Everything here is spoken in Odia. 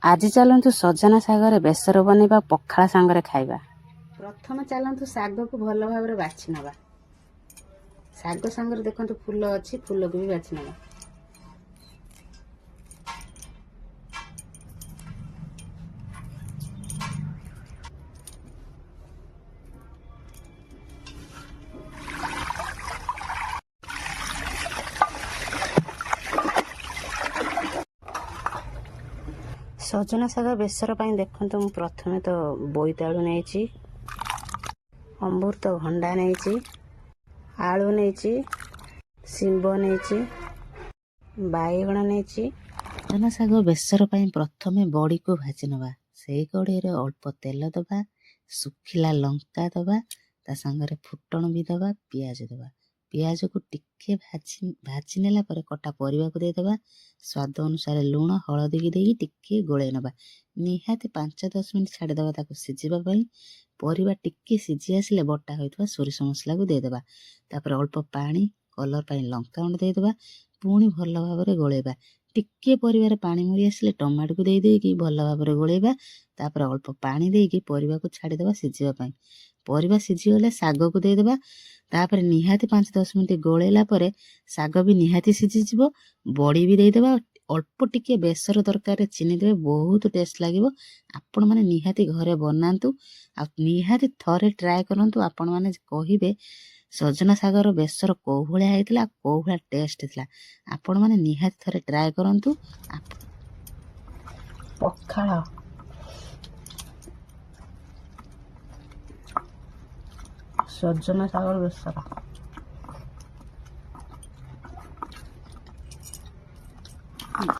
ଆଜି ଚାଲନ୍ତୁ ସଜନା ଶାଗରେ ବେସର ବନେଇବା, ପଖାଳ ସାଙ୍ଗରେ ଖାଇବା। ପ୍ରଥମେ ଚାଲନ୍ତୁ ଶାଗକୁ ଭଲ ଭାବରେ ବାଛି ନେବା। ଶାଗ ସାଙ୍ଗରେ ଦେଖନ୍ତୁ ଫୁଲ ଅଛି, ଫୁଲକୁ ବି ବାଛି ନେବା। ସଜନା ଶାଗ ବେସର ପାଇଁ ଦେଖନ୍ତୁ ମୁଁ ପ୍ରଥମେ ତ ବୋଇତାଳୁ ନେଇଛି, ଅମୃତଭଣ୍ଡା ନେଇଛି, ଆଳୁ ନେଇଛି, ଶିମ୍ବ ନେଇଛି, ବାଇଗଣ ନେଇଛି। ସଜନା ଶାଗ ବେସର ପାଇଁ ପ୍ରଥମେ ବଡ଼ିକୁ ଭାଜି ନେବା। ସେଇ କଡ଼େଇରେ ଅଳ୍ପ ତେଲ ଦେବା, ଶୁଖିଲା ଲଙ୍କା ଦେବା, ତା ସାଙ୍ଗରେ ଫୁଟଣ ବି ଦେବା, ପିଆଜ ଦେବା। ପିଆଜକୁ ଟିକେ ଭାଜି ନେଲା ପରେ କଟା ପରିବାକୁ ଦେଇଦେବା। ସ୍ୱାଦ ଅନୁସାରେ ଲୁଣ, ହଳଦୀ ଦେଇକି ଟିକେ ଗୋଳେଇ ନେବା। ନିହାତି 5-10 ମିନିଟ୍ ଛାଡ଼ିଦେବା ତାକୁ ସିଝିବା ପାଇଁ। ପରିବା ଟିକେ ସିଝି ଆସିଲେ ବଟା ହୋଇଥିବା ସୋରିଷ ମସଲାକୁ ଦେଇଦେବା। ତାପରେ ଅଳ୍ପ ପାଣି, କଲର୍ ପାଇଁ ଲଙ୍କାଗୁଣ୍ଡ ଦେଇଦେବା। ପୁଣି ଭଲ ଭାବରେ ଗୋଳେଇବା। ଟିକେ ପରିବାରେ ପାଣି ମରି ଆସିଲେ ଟମାଟୋକୁ ଦେଇକି ଭଲ ଭାବରେ ଗୋଳେଇବା। ତାପରେ ଅଳ୍ପ ପାଣି ଦେଇକି ପରିବାକୁ ଛାଡ଼ିଦେବା ସିଝିବା ପାଇଁ। ପରିବା ସିଝିଗଲେ ଶାଗକୁ ଦେଇଦେବା। ତାପରେ ନିହାତି 5-10 ମିନିଟ୍ ଗୋଳେଇଲା ପରେ ଶାଗ ବି ନିହାତି ସିଝିଯିବ। ବଡ଼ି ବି ଦେଇଦେବା। ଅଳ୍ପ ଟିକେ ବେସର ଦରକାର, ଚିନି ଦେବେ, ବହୁତ ଟେଷ୍ଟ ଲାଗିବ। ଆପଣମାନେ ନିହାତି ଘରେ ବନାନ୍ତୁ, ଆଉ ନିହାତି ଥରେ ଟ୍ରାଏ କରନ୍ତୁ। ଆପଣମାନେ କହିବେ ସଜନା ଶାଗର ବେସର କୋଉ ଭଳିଆ ହେଇଥିଲା, କୋଉ ଭଳିଆ ଟେଷ୍ଟ ଥିଲା। ଆପଣମାନେ ନିହାତି ଥରେ ଟ୍ରାଏ କରନ୍ତୁ। ପଖାଳ ସଜନା ଶାଗର ବେସର।